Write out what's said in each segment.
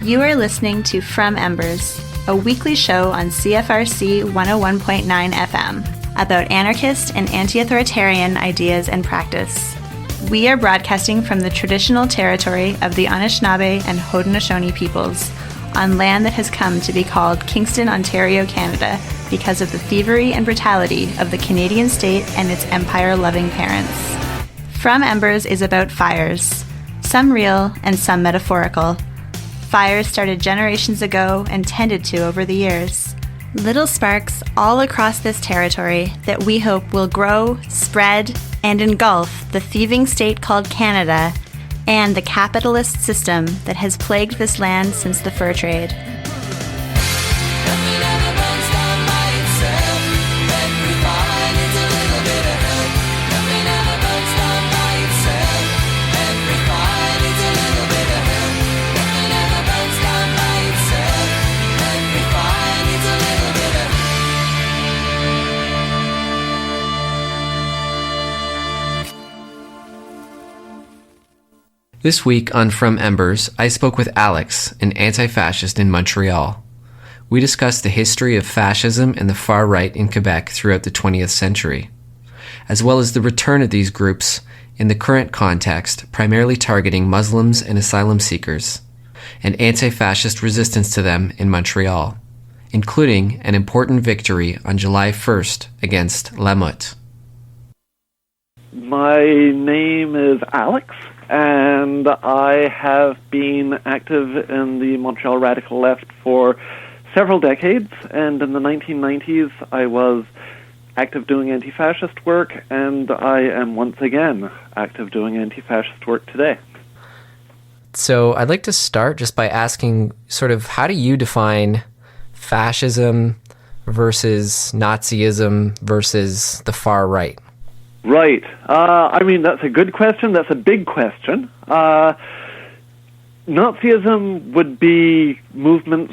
You are listening to From Embers, a weekly show on CFRC 101.9 FM about anarchist and anti-authoritarian ideas and practice. We are broadcasting from the traditional territory of the Anishinaabe and Haudenosaunee peoples on land that has come to be called Kingston, Ontario, Canada because of the thievery and brutality of the Canadian state and its empire-loving parents. From Embers is about fires, some real and some metaphorical. Fires started generations ago and tended to over the years. Little sparks all across this territory that we hope will grow, spread, and engulf the thieving state called Canada and the capitalist system that has plagued this land since the fur trade. This week on From Embers, I spoke with Alex, an anti-fascist in Montreal. We discussed the history of fascism and the far right in Quebec throughout the 20th century, as well as the return of these groups in the current context, primarily targeting Muslims and asylum seekers, and anti-fascist resistance to them in Montreal, including an important victory on July 1st against La Meute. My name is Alex, and I have been active in the Montreal radical left for several decades, and in the 1990s I was active doing anti-fascist work, and I am once again active doing anti-fascist work today. So I'd like to start just by asking sort of how do you define fascism versus Nazism versus the far right? Right. That's a good question. That's a big question. Nazism would be movements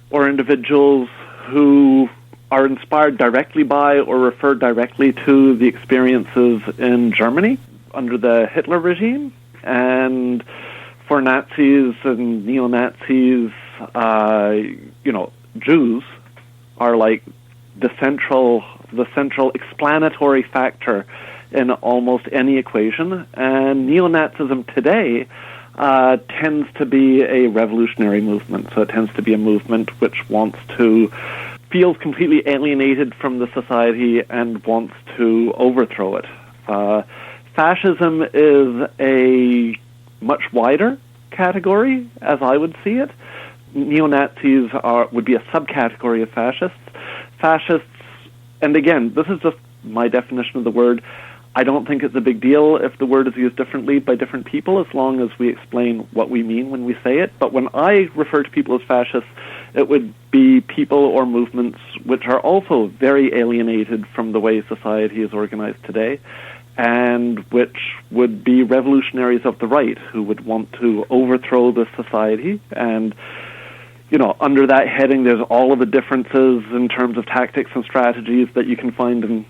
or individuals who are inspired directly by or refer directly to the experiences in Germany under the Hitler regime. And for Nazis and neo-Nazis, Jews are like the central explanatory factor in almost any equation, and neo-Nazism today tends to be a revolutionary movement. So it tends to be a movement which feels completely alienated from the society and wants to overthrow it. Fascism is a much wider category, as I would see it. Neo-Nazis would be a subcategory of fascists. Fascists, and again, this is just my definition of the word. I don't think it's a big deal if the word is used differently by different people, as long as we explain what we mean when we say it. But when I refer to people as fascists, it would be people or movements which are also very alienated from the way society is organized today, and which would be revolutionaries of the right who would want to overthrow the society. And under that heading, there's all of the differences in terms of tactics and strategies that you can find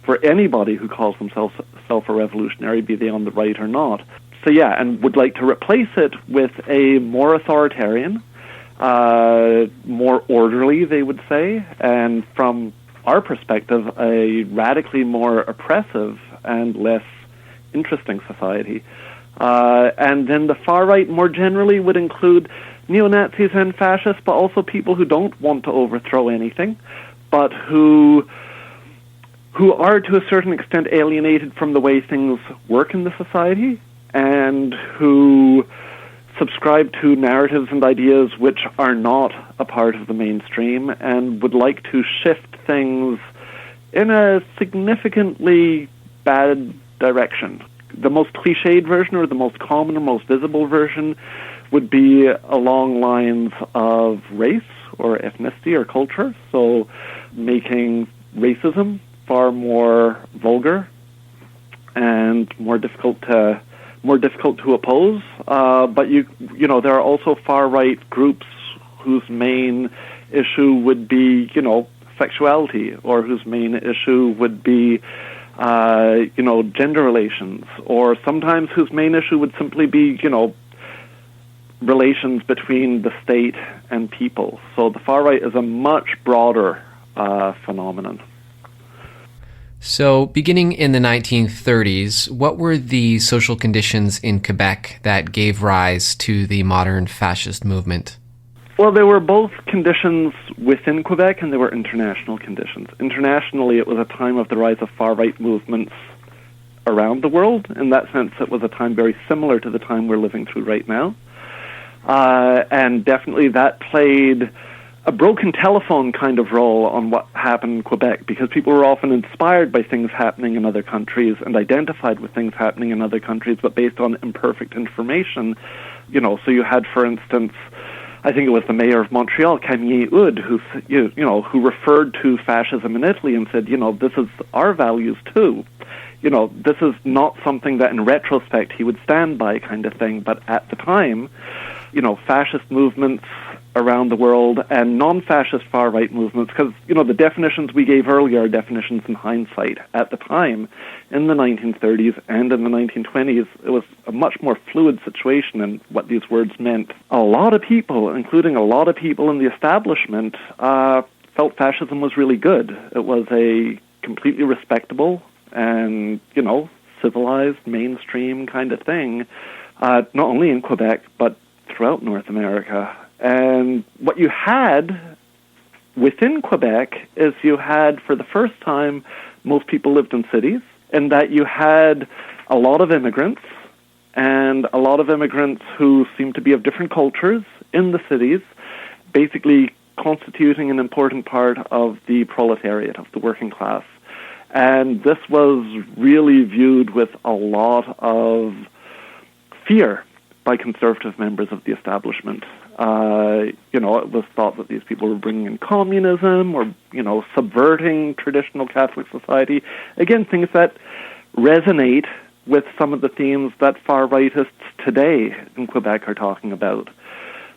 for anybody who calls themselves a revolutionary, be they on the right or not. So yeah, and would like to replace it with a more authoritarian, more orderly, they would say, and from our perspective, a radically more oppressive and less interesting society. And then the far right more generally would include neo-Nazis and fascists, but also people who don't want to overthrow anything, but who are to a certain extent alienated from the way things work in the society, and who subscribe to narratives and ideas which are not a part of the mainstream and would like to shift things in a significantly bad direction. The most cliched version, or the most common or most visible version, would be along lines of race or ethnicity or culture, so making racism far more vulgar and more difficult to oppose. But there are also far right groups whose main issue would be sexuality, or whose main issue would be gender relations, or sometimes whose main issue would simply be relations between the state and people. So the far right is a much broader phenomenon. So, beginning in the 1930s, what were the social conditions in Quebec that gave rise to the modern fascist movement? Well, there were both conditions within Quebec and there were international conditions. Internationally, it was a time of the rise of far-right movements around the world. In that sense, it was a time very similar to the time we're living through right now. And definitely that played a broken telephone kind of role on what happened in Quebec, because people were often inspired by things happening in other countries and identified with things happening in other countries, but based on imperfect information. So you had, for instance, I think it was the mayor of Montreal, Meute, who referred to fascism in Italy and said, this is our values too. This is not something that in retrospect he would stand by, kind of thing. But at the time, fascist movements around the world and non-fascist far-right movements, because, the definitions we gave earlier are definitions in hindsight. At the time, in the 1930s and in the 1920s, it was a much more fluid situation in what these words meant. A lot of people, including a lot of people in the establishment, felt fascism was really good. It was a completely respectable and, civilized, mainstream kind of thing, not only in Quebec, but throughout North America. And what you had within Quebec is you had, for the first time, most people lived in cities, and that you had a lot of immigrants, and a lot of immigrants who seemed to be of different cultures in the cities, basically constituting an important part of the proletariat, of the working class. And this was really viewed with a lot of fear by conservative members of the establishment. It was thought that these people were bringing in communism or, subverting traditional Catholic society. Again, things that resonate with some of the themes that far-rightists today in Quebec are talking about.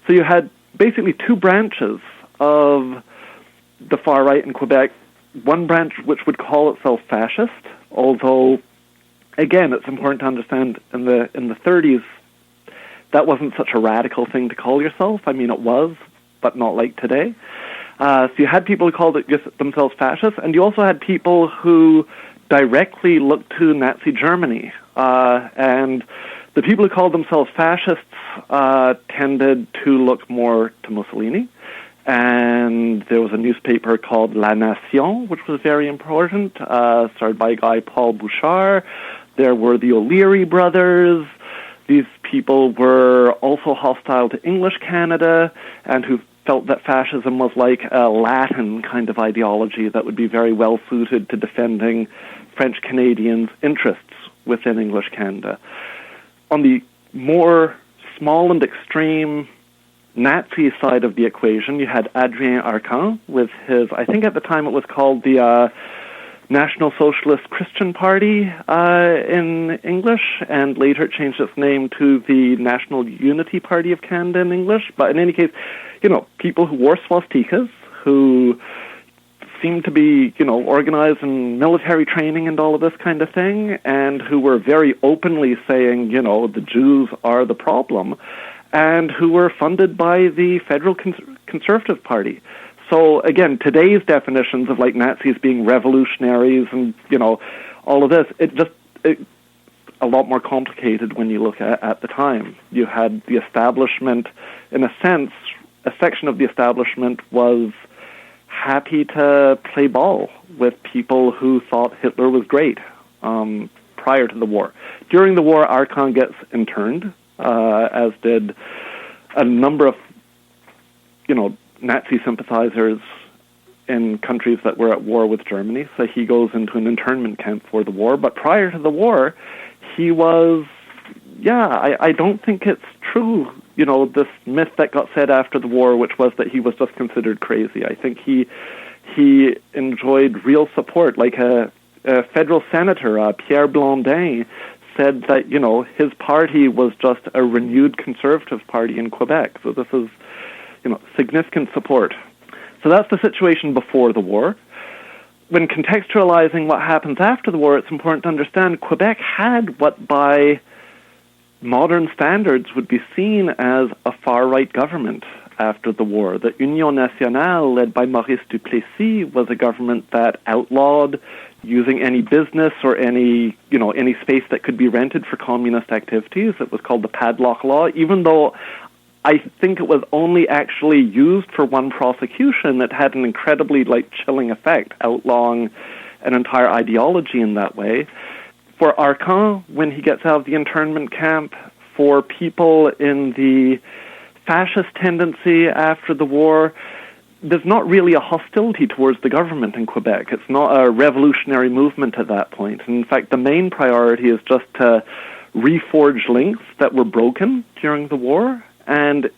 So you had basically two branches of the far right in Quebec. One branch which would call itself fascist, although, again, it's important to understand in the 30s, that wasn't such a radical thing to call yourself. I mean, it was, but not like today. So you had people who called themselves fascists, and you also had people who directly looked to Nazi Germany. And the people who called themselves fascists tended to look more to Mussolini. And there was a newspaper called La Nation, which was very important, started by a guy, Paul Bouchard. There were the O'Leary brothers. These people were also hostile to English Canada and who felt that fascism was like a Latin kind of ideology that would be very well suited to defending French Canadians' interests within English Canada. On the more small and extreme Nazi side of the equation, you had Adrien Arcand with his, I think at the time it was called the National Socialist Christian Party in English, and later it changed its name to the National Unity Party of Canada in English. But in any case, people who wore swastikas, who seemed to be, organized in military training and all of this kind of thing, and who were very openly saying, the Jews are the problem, and who were funded by the Federal Conservative Party. So, again, today's definitions of, Nazis being revolutionaries and, all of this, it's a lot more complicated when you look at the time. You had the establishment, in a sense, a section of the establishment was happy to play ball with people who thought Hitler was great prior to the war. During the war, Arcand gets interned, as did a number of, Nazi sympathizers in countries that were at war with Germany. So he goes into an internment camp for the war. But prior to the war, he was, I don't think it's true, this myth that got said after the war, which was that he was just considered crazy. I think he enjoyed real support. Like a federal senator, Pierre Blandin, said that, his party was just a renewed conservative party in Quebec. So this is, significant support. So that's the situation before the war. When contextualizing what happens after the war, it's important to understand Quebec had what by modern standards would be seen as a far-right government after the war. The Union Nationale, led by Maurice Duplessis, was a government that outlawed using any business or any space that could be rented for communist activities. It was called the Padlock Law. Even though I think it was only actually used for one prosecution, it had an incredibly chilling effect, outlawing an entire ideology in that way. For Arcan, when he gets out of the internment camp, for people in the fascist tendency after the war, there's not really a hostility towards the government in Quebec. It's not a revolutionary movement at that point. In fact, the main priority is just to reforge links that were broken during the war. And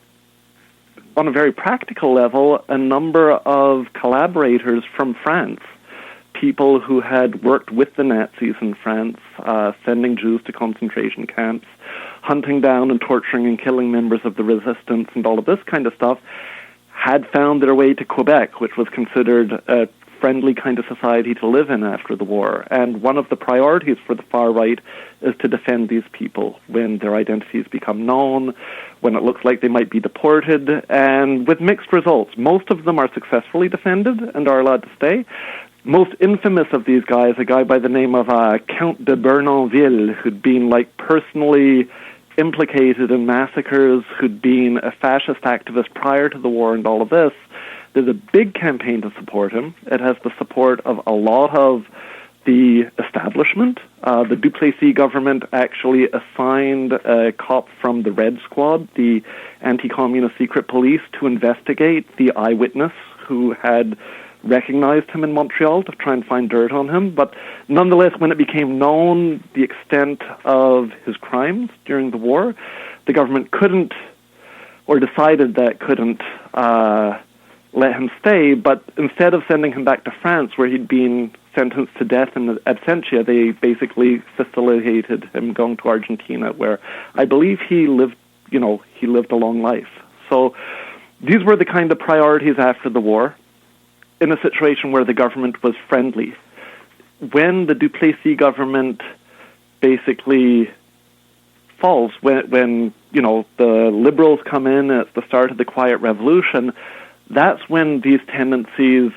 on a very practical level, a number of collaborators from France, people who had worked with the Nazis in France, sending Jews to concentration camps, hunting down and torturing and killing members of the resistance and all of this kind of stuff, had found their way to Quebec, which was considered a friendly kind of society to live in after the war. And one of the priorities for the far right is to defend these people when their identities become known, when it looks like they might be deported, and with mixed results. Most of them are successfully defended and are allowed to stay. Most infamous of these guys, a guy by the name of Count de Bernonville, who'd been personally implicated in massacres, who'd been a fascist activist prior to the war and all of this. There's a big campaign to support him. It has the support of a lot of the establishment. The Duplessis government actually assigned a cop from the Red Squad, the anti-communist secret police, to investigate the eyewitness who had recognized him in Montreal to try and find dirt on him. But nonetheless, when it became known the extent of his crimes during the war, the government couldn't, or decided that couldn't, let him stay. But instead of sending him back to France, where he'd been sentenced to death in absentia, they basically facilitated him going to Argentina, where I believe he lived a long life. So these were the kind of priorities after the war, in a situation where the government was friendly. When the Duplessis government basically falls, when the liberals come in at the start of the Quiet Revolution, that's when these tendencies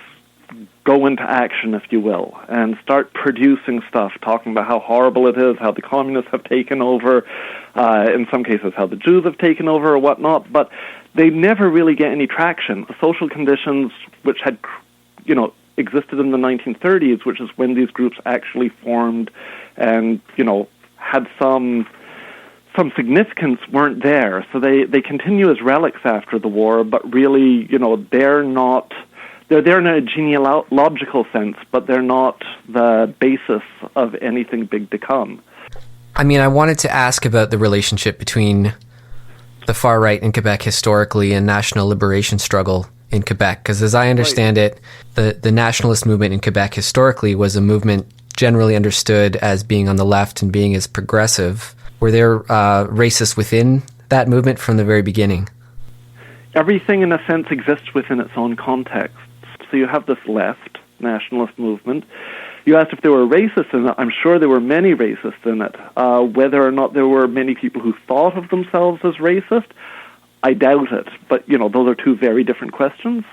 go into action, if you will, and start producing stuff, talking about how horrible it is, how the communists have taken over, in some cases how the Jews have taken over or whatnot, but they never really get any traction. The social conditions which had existed in the 1930s, which is when these groups actually formed and, had some significance, weren't there. So they continue as relics after the war, but really, they're there in a genealogical sense, but they're not the basis of anything big to come. I mean, I wanted to ask about the relationship between the far right in Quebec historically and national liberation struggle in Quebec, because as I understand it, the nationalist movement in Quebec historically was a movement generally understood as being on the left and being as progressive. Were there racists within that movement from the very beginning? Everything, in a sense, exists within its own context. So you have this left nationalist movement. You asked if there were racists in it. I'm sure there were many racists in it. Whether or not there were many people who thought of themselves as racist, I doubt it. But, those are two very different questions.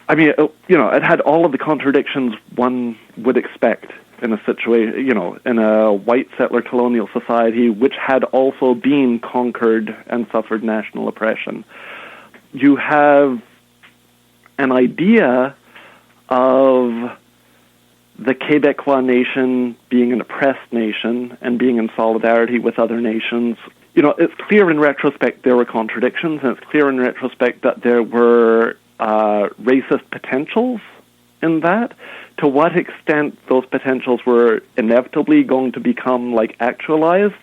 I mean, it had all of the contradictions one would expect in a situation, in a white settler colonial society which had also been conquered and suffered national oppression. You have an idea of the Quebecois nation being an oppressed nation and being in solidarity with other nations. It's clear in retrospect there were contradictions, and it's clear in retrospect that there were racist potentials in that. To what extent those potentials were inevitably going to become actualized,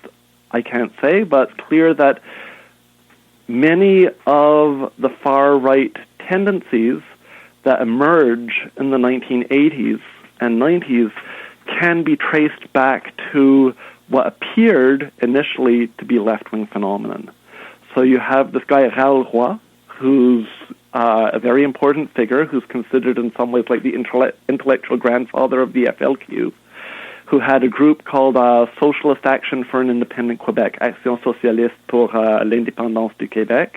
I can't say, but it's clear that many of the far-right tendencies that emerge in the 1980s and 90s can be traced back to what appeared initially to be left-wing phenomenon. So you have this guy, Raoul Roy, who's a very important figure, who's considered in some ways like the intellectual grandfather of the FLQ, who had a group called Socialist Action for an Independent Quebec, Action Socialiste pour l'Indépendance du Québec.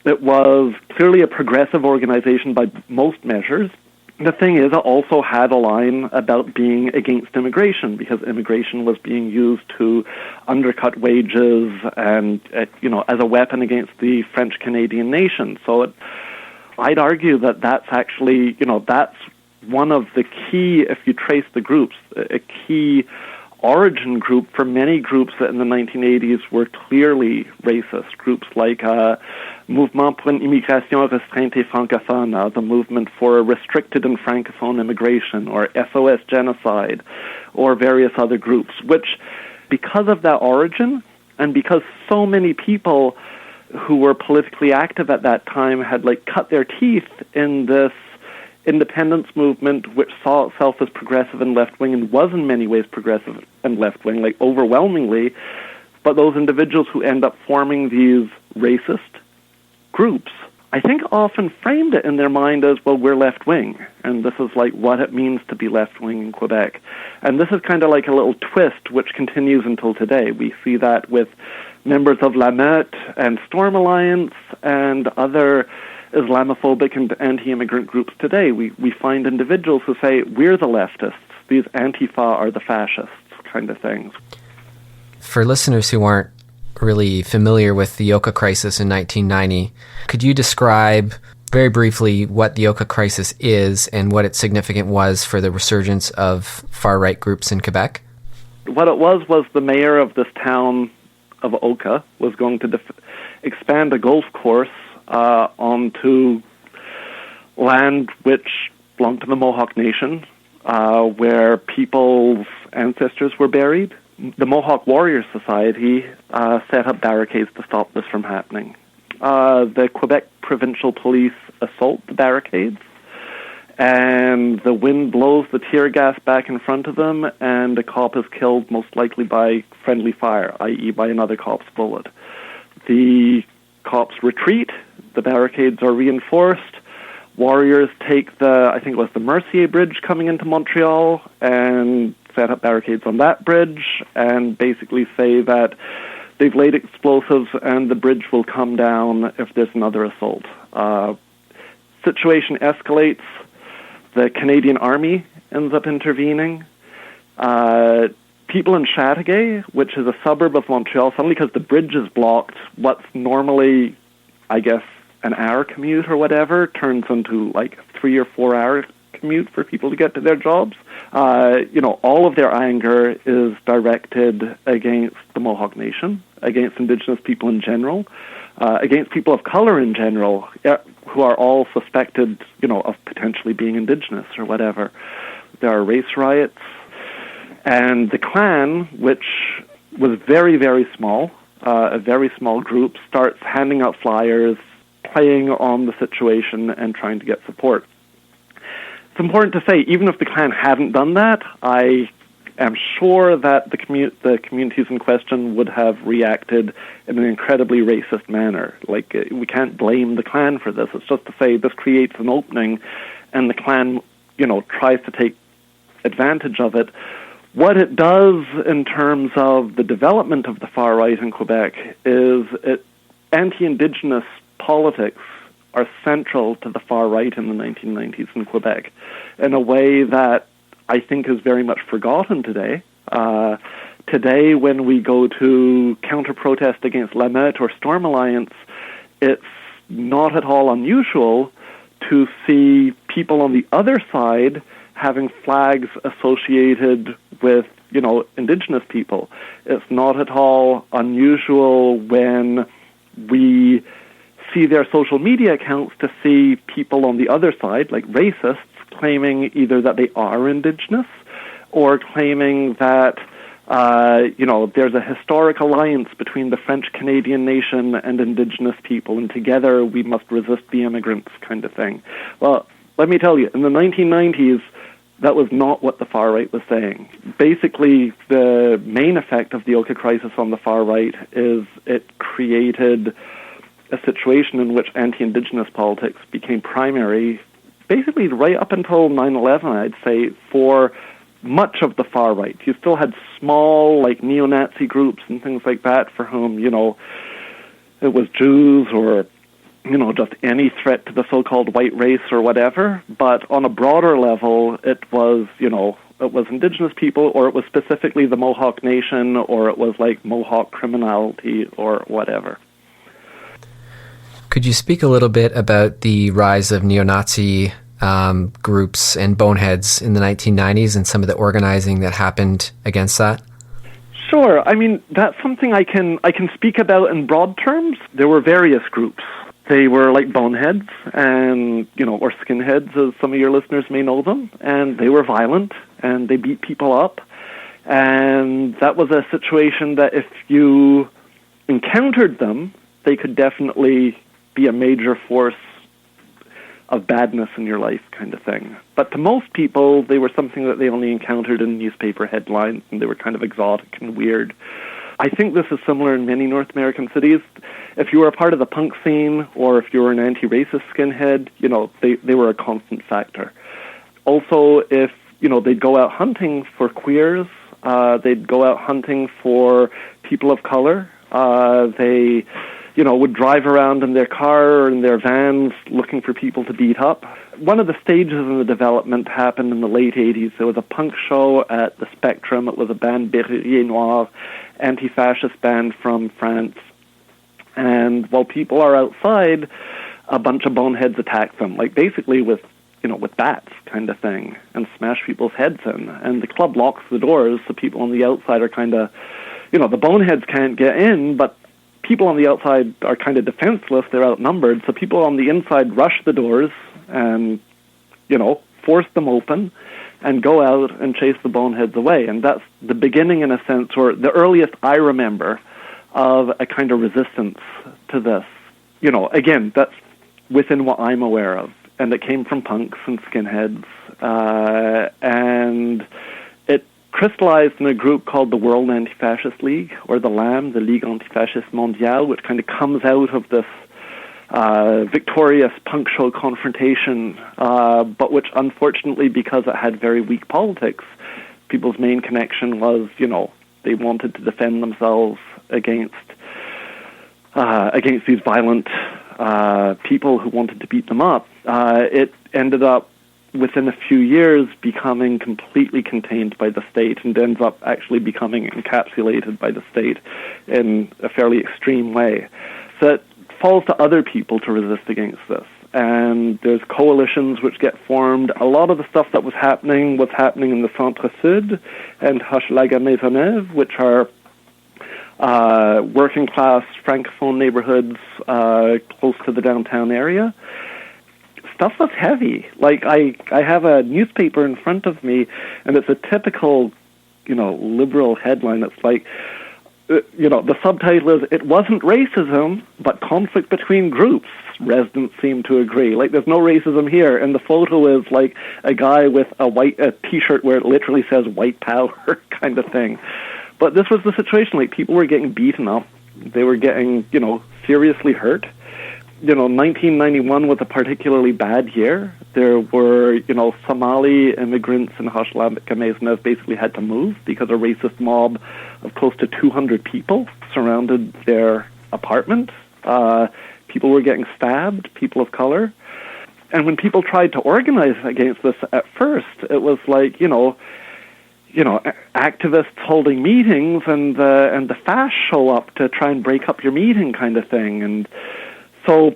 It was clearly a progressive organization by most measures. The thing is, it also had a line about being against immigration, because immigration was being used to undercut wages and, as a weapon against the French-Canadian nation. So I'd argue that that's actually, that's one of the key, if you trace the groups, a key origin group for many groups that in the 1980s were clearly racist. Groups like Mouvement pour une immigration restreinte et francophone, the movement for restricted and francophone immigration, or SOS Genocide, or various other groups, which, because of that origin, and because so many people who were politically active at that time had cut their teeth in this independence movement, which saw itself as progressive and left-wing and was in many ways progressive and left-wing, overwhelmingly, but those individuals who end up forming these racist groups, I think often framed it in their mind as, well, we're left-wing, and this is what it means to be left-wing in Quebec. And this is kind of like a little twist which continues until today. We see that with members of La Meute and Storm Alliance and other Islamophobic and anti-immigrant groups today. We find individuals who say, we're the leftists, these Antifa are the fascists, kind of things. For listeners who aren't really familiar with the Oka crisis in 1990, could you describe very briefly what the Oka crisis is and what its significance was for the resurgence of far-right groups in Quebec? What it was the mayor of this town of Oka was going to expand a golf course onto land which belonged to the Mohawk Nation, where people's ancestors were buried. The Mohawk Warrior Society set up barricades to stop this from happening. The Quebec Provincial Police assault the barricades, and the wind blows the tear gas back in front of them, and a cop is killed, most likely by friendly fire, i.e. by another cop's bullet. The cops retreat, the barricades are reinforced, warriors take I think it was the Mercier Bridge coming into Montreal, and set up barricades on that bridge, and basically say that they've laid explosives and the bridge will come down if there's another assault. Situation escalates. The Canadian Army ends up intervening. People in Chateauguay, which is a suburb of Montreal, suddenly, because the bridge is blocked, what's normally, I guess, an hour commute or whatever, turns into 3 or 4 hour commute for people to get to their jobs. All of their anger is directed against the Mohawk Nation, against Indigenous people in general, against people of color in general, who are all suspected, of potentially being Indigenous or whatever. There are race riots. And the Klan, which was very, very small, a very small group, starts handing out flyers, playing on the situation and trying to get support. It's important to say, even if the Klan hadn't done that, I am sure that the communities in question would have reacted in an incredibly racist manner. We can't blame the Klan for this. It's just to say this creates an opening, and the Klan, tries to take advantage of it. What it does in terms of the development of the far right in Quebec is anti-Indigenous politics are central to the far right in the 1990s in Quebec in a way that I think is very much forgotten today. Today, when we go to counter-protest against La Meute or Storm Alliance, it's not at all unusual to see people on the other side having flags associated with, Indigenous people. It's not at all unusual when we see their social media accounts to see people on the other side, like racists, claiming either that they are Indigenous or claiming that, there's a historic alliance between the French-Canadian nation and Indigenous people, and together we must resist the immigrants kind of thing. Well, let me tell you, in the 1990s, that was not what the far right was saying. Basically, the main effect of the Oka crisis on the far right is it created a situation in which anti-Indigenous politics became primary, basically right up until 9/11, I'd say, for much of the far right. You still had small, like, neo-Nazi groups and things like that for whom, it was Jews or, just any threat to the so-called white race or whatever. But on a broader level, it was, it was Indigenous people, or it was specifically the Mohawk Nation, or it was like Mohawk criminality or whatever. Could you speak a little bit about the rise of neo-Nazi groups and boneheads in the 1990s and some of the organizing that happened against that? Sure. I mean, that's something I can speak about in broad terms. There were various groups. They were like boneheads and, or skinheads, as some of your listeners may know them, and they were violent and they beat people up. And that was a situation that if you encountered them, they could definitely be a major force of badness in your life, kind of thing. But to most people, they were something that they only encountered in newspaper headlines, and they were kind of exotic and weird. I think this is similar in many North American cities. If you were a part of the punk scene, or if you were an anti-racist skinhead, they were a constant factor. Also, if, they'd go out hunting for queers, they'd go out hunting for people of color, they would drive around in their car or in their vans looking for people to beat up. One of the stages in the development happened in the late 80s. There was a punk show at the Spectrum. It was a band, Berrurier Noir, anti-fascist band from France. And while people are outside, a bunch of boneheads attack them, like basically with bats kind of thing, and smash people's heads in. And the club locks the doors, so people on the outside are kind of, the boneheads can't get in, but people on the outside are kind of defenseless. They're outnumbered. So people on the inside rush the doors and, force them open and go out and chase the boneheads away. And that's the beginning, in a sense, or the earliest I remember of a kind of resistance to this. Again, that's within what I'm aware of. And it came from punks and skinheads. And it crystallized in a group called the World Anti-Fascist League, or the LAM, the Ligue Anti-Fasciste Mondiale, which kind of comes out of this victorious punk show confrontation, but which unfortunately, because it had very weak politics, people's main connection was, they wanted to defend themselves against these violent people who wanted to beat them up. It ended up, within a few years, becoming completely contained by the state, and ends up actually becoming encapsulated by the state in a fairly extreme way. So it falls to other people to resist against this. And there's coalitions which get formed. A lot of the stuff that was happening in the Centre-Sud and Hochelaga-Maisonneuve, which are working-class francophone neighborhoods close to the downtown area. Stuff was heavy. Like, I have a newspaper in front of me, and it's a typical, liberal headline. It's like, the subtitle is, "It wasn't racism, but conflict between groups. Residents seem to agree." Like, there's no racism here. And the photo is like a guy with a T-shirt where it literally says "white power" kind of thing. But this was the situation. Like, people were getting beaten up. They were getting, seriously hurt. 1991 was a particularly bad year. There were, Somali immigrants in Hochelaga-Maisonneuve basically had to move because a racist mob of close to 200 people surrounded their apartment. People were getting stabbed, people of color. And when people tried to organize against this at first, it was like, activists holding meetings, and the FASH show up to try and break up your meeting, kind of thing. And so,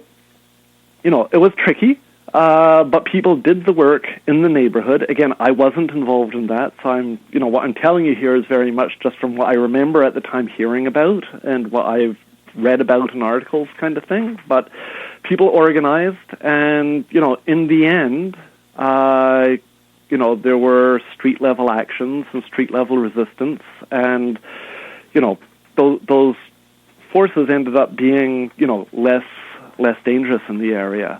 it was tricky, but people did the work in the neighborhood. Again, I wasn't involved in that, so what I'm telling you here is very much just from what I remember at the time hearing about and what I've read about in articles, kind of thing. But people organized, and, in the end, there were street-level actions and street-level resistance, and, those forces ended up being, less dangerous in the area.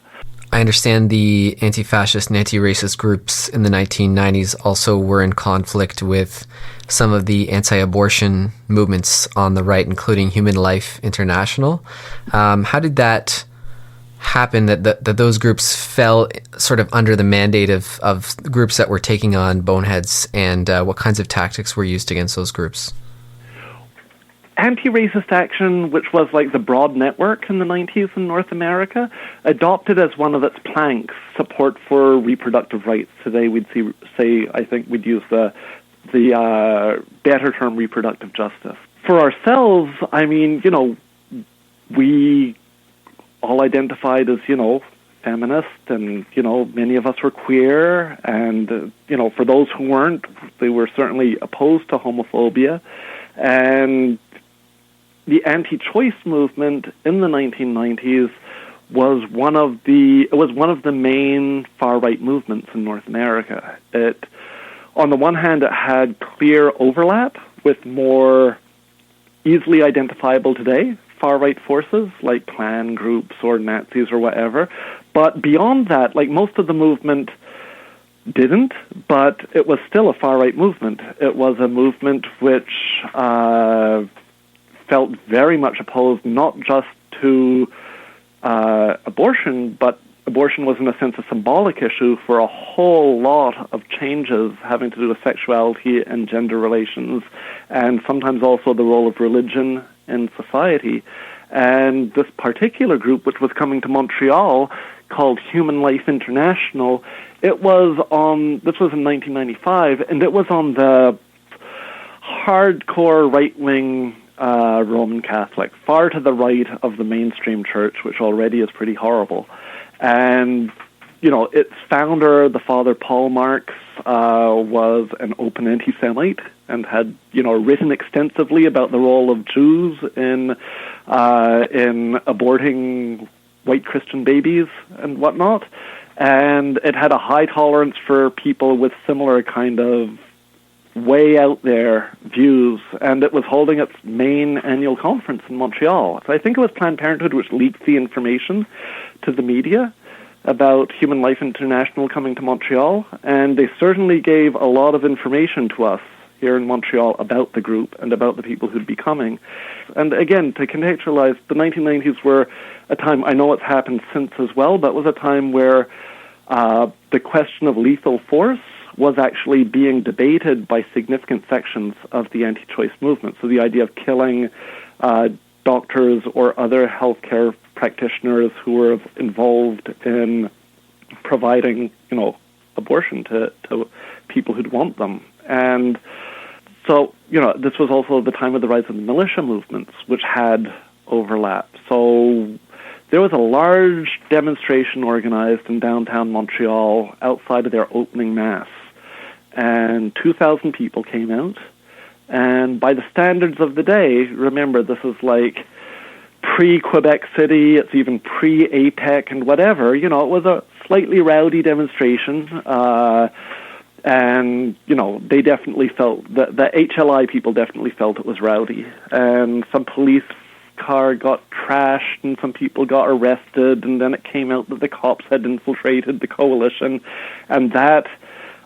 I understand the anti-fascist and anti-racist groups in the 1990s also were in conflict with some of the anti-abortion movements on the right, including Human Life International. How did that happened that those groups fell sort of under the mandate of groups that were taking on boneheads, and what kinds of tactics were used against those groups? Anti-racist action, which was like the broad network in the 90s in North America, adopted as one of its planks support for reproductive rights. Today we'd say I think we'd use the better term reproductive justice. For ourselves, I mean, we all identified as, feminist, and, many of us were queer, and, for those who weren't, they were certainly opposed to homophobia. And the anti-choice movement in the 1990s was one of the main far-right movements in North America. On the one hand, it had clear overlap with more easily identifiable today far-right forces like Klan groups or Nazis or whatever. But beyond that, like, most of the movement didn't, but it was still a far-right movement. It was a movement which felt very much opposed not just to abortion, but abortion was in a sense a symbolic issue for a whole lot of changes having to do with sexuality and gender relations, and sometimes also the role of religion in society. And this particular group, which was coming to Montreal, called Human Life International, this was in 1995, and it was on the hardcore right-wing Roman Catholic, far to the right of the mainstream church, which already is pretty horrible. And, its founder, the Father Paul Marx, was an open anti-Semite and had, written extensively about the role of Jews in aborting white Christian babies and whatnot. And it had a high tolerance for people with similar kind of way out there views, and it was holding its main annual conference in Montreal. So I think it was Planned Parenthood which leaked the information to the media about Human Life International coming to Montreal, and they certainly gave a lot of information to us here in Montreal about the group and about the people who'd be coming. And again, to contextualize, the 1990s were a time, I know it's happened since as well, but it was a time where the question of lethal force was actually being debated by significant sections of the anti-choice movement. So the idea of killing doctors or other healthcare practitioners who were involved in providing, abortion to people who'd want them. And so, this was also the time of the rise of the militia movements, which had overlap. So there was a large demonstration organized in downtown Montreal outside of their opening mass, and 2,000 people came out. And by the standards of the day, remember, this is like pre-Quebec City, it's even pre-APEC and whatever, it was a slightly rowdy demonstration, and, they definitely felt, the HLI people definitely felt it was rowdy, and some police car got trashed and some people got arrested, and then it came out that the cops had infiltrated the coalition, and that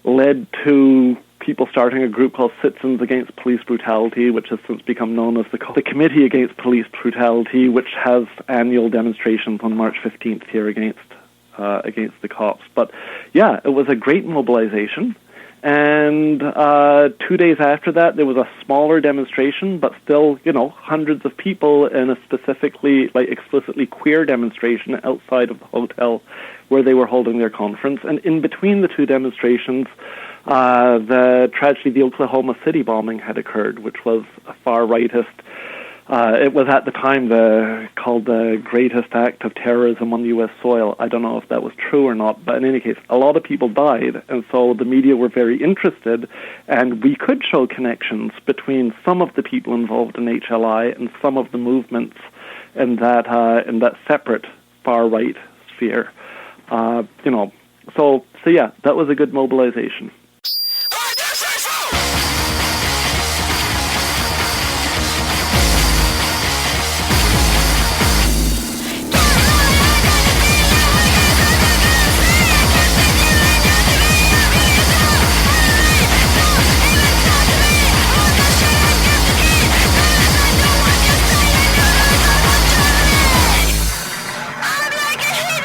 led to people starting a group called Citizens Against Police Brutality, which has since become known as the Committee Against Police Brutality, which has annual demonstrations on March 15th here against the cops. But yeah, it was a great mobilization. And 2 days after that, there was a smaller demonstration, but still, hundreds of people in a specifically, explicitly queer demonstration outside of the hotel where they were holding their conference. And in between the two demonstrations, the tragedy, the Oklahoma City bombing had occurred, which was a far-rightist. It was at the time called the greatest act of terrorism on U.S. soil. I don't know if that was true or not, but in any case, a lot of people died, and so the media were very interested, and we could show connections between some of the people involved in HLI and some of the movements in that separate far-right sphere. So yeah, that was a good mobilization. I'm like a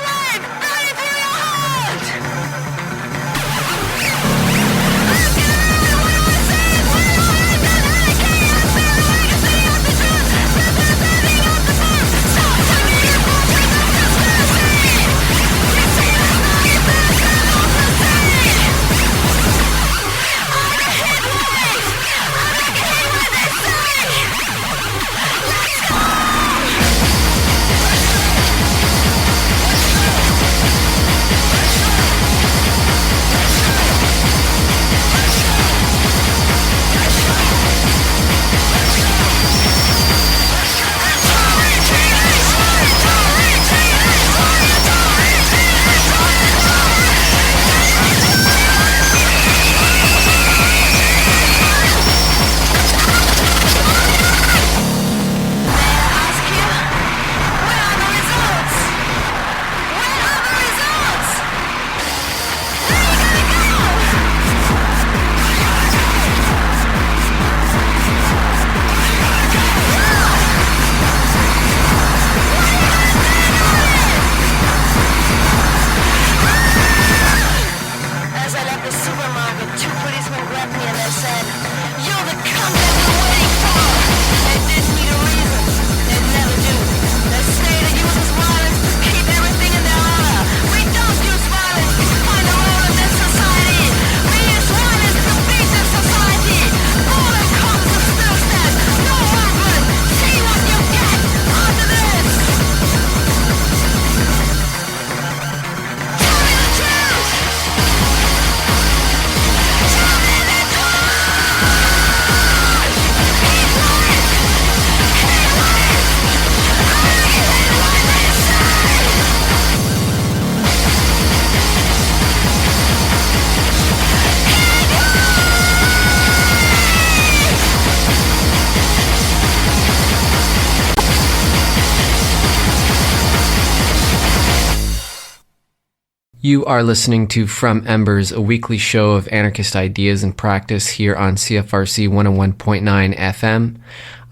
You are listening to From Embers, a weekly show of anarchist ideas and practice here on CFRC 101.9 FM.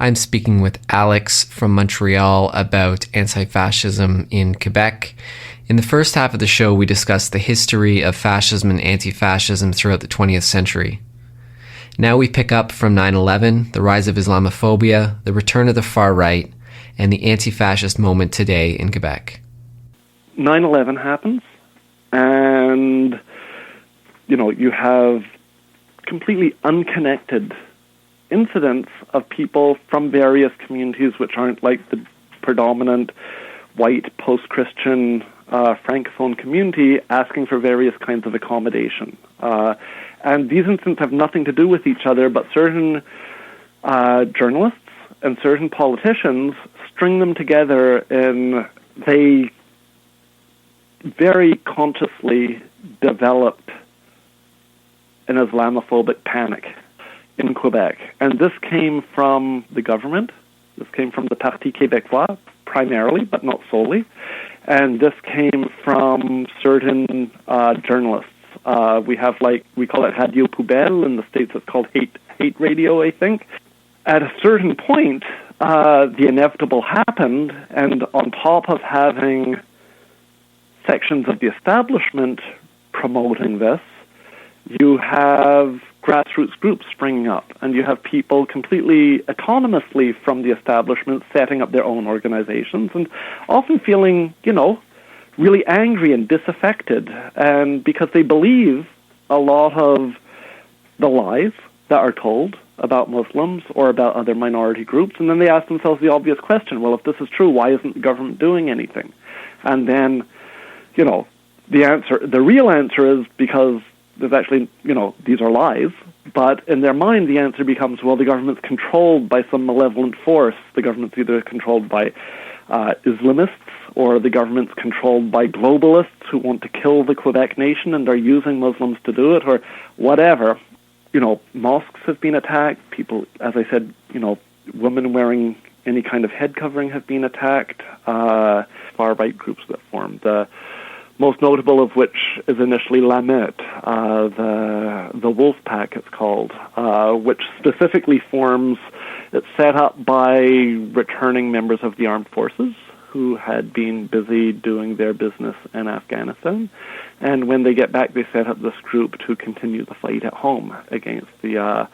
I'm speaking with Alex from Montreal about anti-fascism in Quebec. In the first half of the show, we discussed the history of fascism and anti-fascism throughout the 20th century. Now we pick up from 9/11, the rise of Islamophobia, the return of the far right, and the anti-fascist moment today in Quebec. 9/11 happens. And, you have completely unconnected incidents of people from various communities which aren't like the predominant white post-Christian Francophone community asking for various kinds of accommodation. And these incidents have nothing to do with each other, but certain journalists and certain politicians string them together and they very consciously developed an Islamophobic panic in Quebec. And this came from the government. This came from the Parti Québécois, primarily, but not solely. And this came from certain journalists. We call it Radio Poubelle. In the States it's called hate radio, I think. At a certain point, the inevitable happened, and on top of having sections of the establishment promoting this, you have grassroots groups springing up, and you have people completely autonomously from the establishment setting up their own organizations and often feeling, really angry and disaffected, and because they believe a lot of the lies that are told about Muslims or about other minority groups, and then they ask themselves the obvious question, well, if this is true, why isn't the government doing anything? And then the real answer is because there's actually, these are lies, but in their mind the answer becomes, well, the government's controlled by some malevolent force. The government's either controlled by Islamists or the government's controlled by globalists who want to kill the Quebec nation and are using Muslims to do it, or whatever. Mosques have been attacked. People, as I said, women wearing any kind of head covering have been attacked. Far-right groups that formed. Most notable of which is initially La Meute, the wolf pack it's called, which specifically it's set up by returning members of the armed forces who had been busy doing their business in Afghanistan. And when they get back, they set up this group to continue the fight at home against the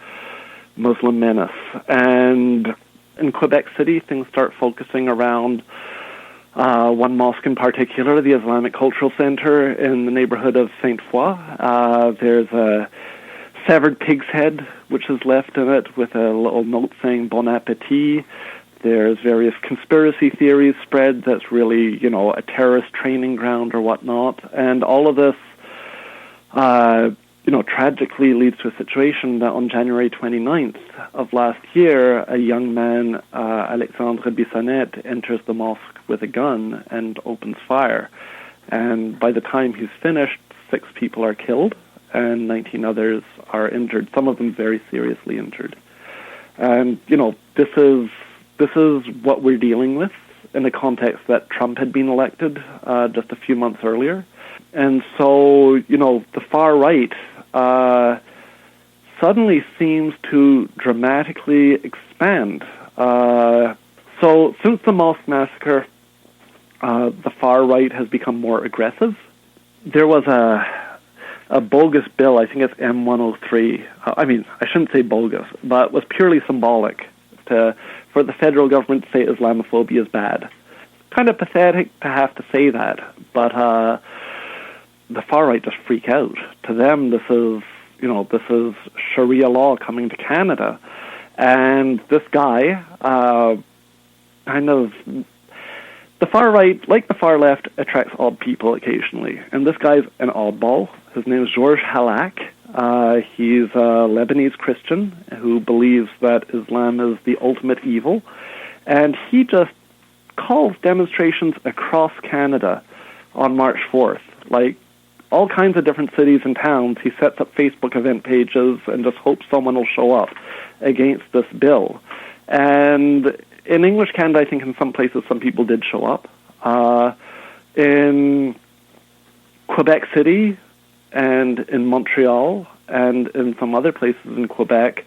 Muslim menace. And in Quebec City, things start focusing around one mosque in particular, the Islamic Cultural Center in the neighborhood of Sainte-Foy. There's a severed pig's head, which is left in it with a little note saying Bon Appetit. There's various conspiracy theories spread that's really, a terrorist training ground or whatnot. And all of this, tragically leads to a situation that on January 29th of last year, a young man, Alexandre Bissonnette, enters the mosque with a gun and opens fire. And by the time he's finished, 6 people are killed and 19 others are injured, some of them very seriously injured. And, this is what we're dealing with in the context that Trump had been elected just a few months earlier. And so, the far right suddenly seems to dramatically expand. So since the mosque massacre, the far right has become more aggressive. There was a bogus bill, I think it's M103. I shouldn't say bogus, but was purely symbolic for the federal government to say Islamophobia is bad. Kind of pathetic to have to say that, but the far right just freak out. To them, this is Sharia law coming to Canada, and this guy, the far right, like the far left, attracts odd people occasionally, and this guy's an oddball. His name is Georges Halak. He's a Lebanese Christian who believes that Islam is the ultimate evil, and he just calls demonstrations across Canada on March 4th, like all kinds of different cities and towns. He sets up Facebook event pages and just hopes someone will show up against this bill. And in English Canada, I think in some places some people did show up. In Quebec City and in Montreal and in some other places in Quebec,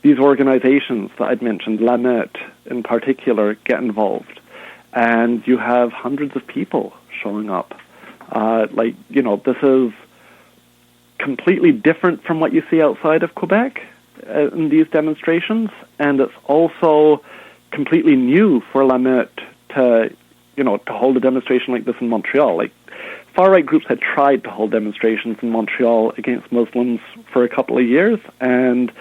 these organizations that I'd mentioned, La Meute in particular, get involved. And you have hundreds of people showing up. This is completely different from what you see outside of Quebec in these demonstrations, and it's also completely new for La Meute to hold a demonstration like this in Montreal. Like, far-right groups had tried to hold demonstrations in Montreal against Muslims for a couple of years, and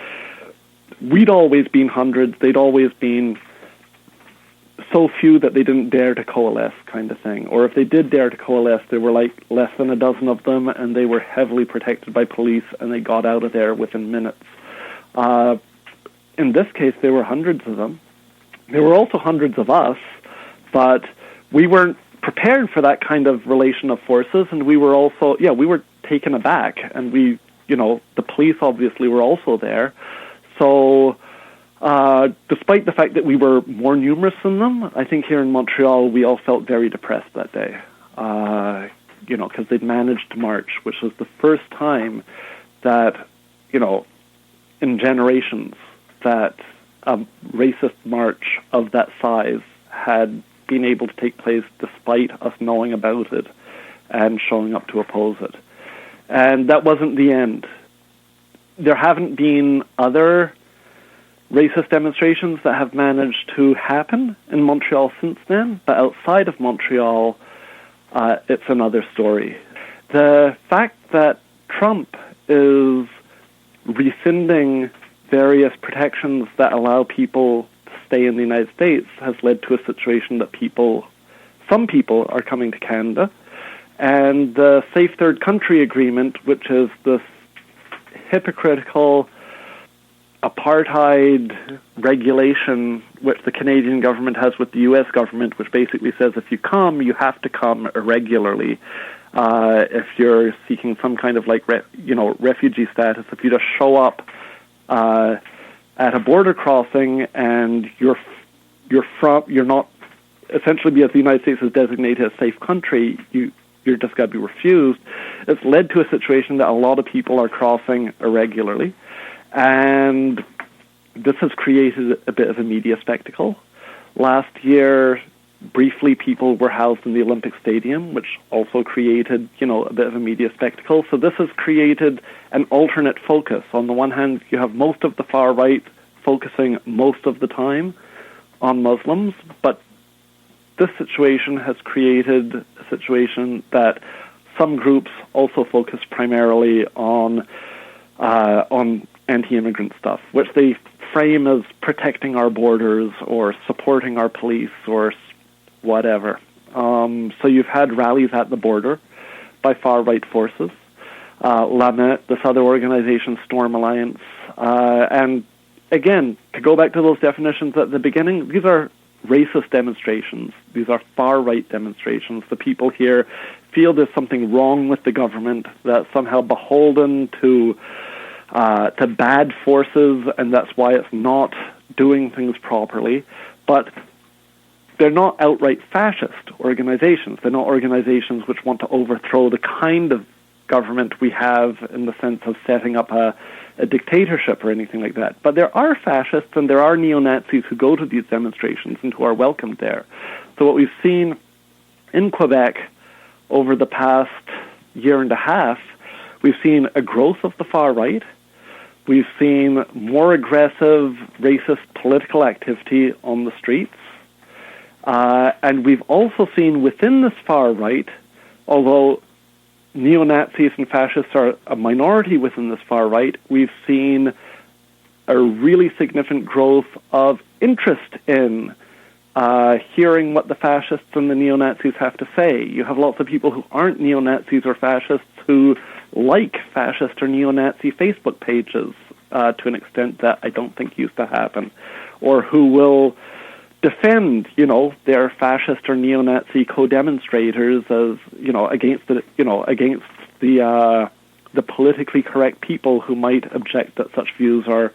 we'd always been hundreds. They'd always been so few that they didn't dare to coalesce, kind of thing. Or if they did dare to coalesce, there were like less than a dozen of them, and they were heavily protected by police, and they got out of there within minutes. In this case, there were hundreds of them. There were also hundreds of us, but we weren't prepared for that kind of relation of forces, and we were also, we were taken aback, and the police obviously were also there. So, despite the fact that we were more numerous than them, I think here in Montreal we all felt very depressed that day, because they'd managed to march, which was the first time that, in generations, that a racist march of that size had been able to take place despite us knowing about it and showing up to oppose it. And that wasn't the end. There haven't been other racist demonstrations that have managed to happen in Montreal since then, but outside of Montreal, it's another story. The fact that Trump is rescinding various protections that allow people to stay in the United States has led to a situation that some people are coming to Canada, and the Safe Third Country Agreement, which is this hypocritical apartheid regulation which the Canadian government has with the U.S. government, which basically says if you come, you have to come irregularly. If you're seeking some kind of refugee status, if you just show up at a border crossing and you're not essentially, because the United States is designated a safe country, you're just got to be refused. It's led to a situation that a lot of people are crossing irregularly. And this has created a bit of a media spectacle. Last year, briefly, people were housed in the Olympic Stadium, which also created, a bit of a media spectacle. So this has created an alternate focus. On the one hand, you have most of the far right focusing most of the time on Muslims, but this situation has created a situation that some groups also focus primarily on anti-immigrant stuff, which they frame as protecting our borders or supporting our police or whatever. So you've had rallies at the border by far-right forces. La Meute, this other organization, Storm Alliance. And again, to go back to those definitions at the beginning, these are racist demonstrations. These are far-right demonstrations. The people here feel there's something wrong with the government, that's somehow beholden to bad forces, and that's why it's not doing things properly. But they're not outright fascist organizations. They're not organizations which want to overthrow the kind of government we have in the sense of setting up a dictatorship or anything like that. But there are fascists and there are neo-Nazis who go to these demonstrations and who are welcomed there. So what we've seen in Quebec over the past year and a half, we've seen a growth of the far right. We've seen more aggressive, racist political activity on the streets. And we've also seen within this far right, although neo-Nazis and fascists are a minority within this far right, we've seen a really significant growth of interest in hearing what the fascists and the neo-Nazis have to say. You have lots of people who aren't neo-Nazis or fascists who like fascist or neo-Nazi Facebook pages to an extent that I don't think used to happen, or who will defend, their fascist or neo-Nazi co-demonstrators as, against the politically correct people who might object that such views are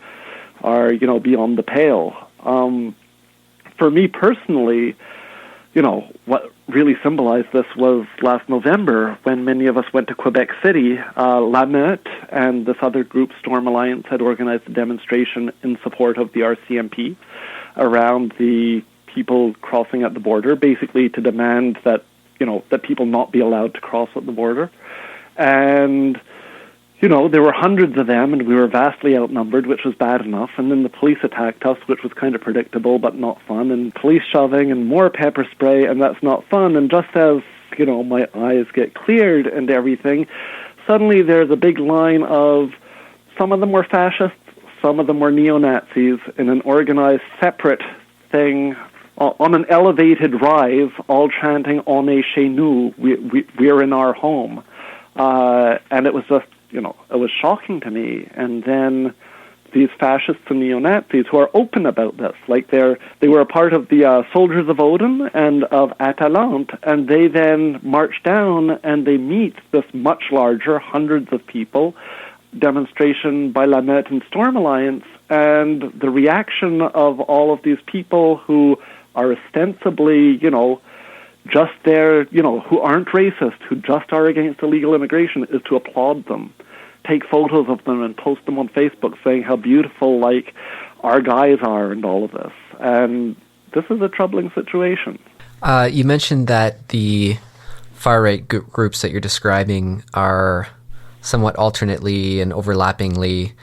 beyond the pale. For me personally, what really symbolized this was last November when many of us went to Quebec City. La Meute and this other group, Storm Alliance, had organized a demonstration in support of the RCMP around the people crossing at the border, basically to demand that, that people not be allowed to cross at the border. And there were hundreds of them, and we were vastly outnumbered, which was bad enough. And then the police attacked us, which was kind of predictable but not fun. And police shoving and more pepper spray, and that's not fun. And just as, my eyes get cleared and everything, suddenly there's a big line of, some of them were fascists, some of them were neo-Nazis, in an organized separate thing on an elevated rise, all chanting, "On est chez nous," we're in our home. And it was just, it was shocking to me. And then these fascists and neo-Nazis who are open about this, like they were a part of the Soldiers of Odin and of Atalante, and they then march down and they meet this much larger, hundreds of people, demonstration by La Meute and Storm Alliance, and the reaction of all of these people who are ostensibly, just there, who aren't racist, who just are against illegal immigration, is to applaud them, take photos of them and post them on Facebook saying how beautiful, our guys are and all of this. And this is a troubling situation. You mentioned that the far-right groups that you're describing are somewhat alternately and overlappingly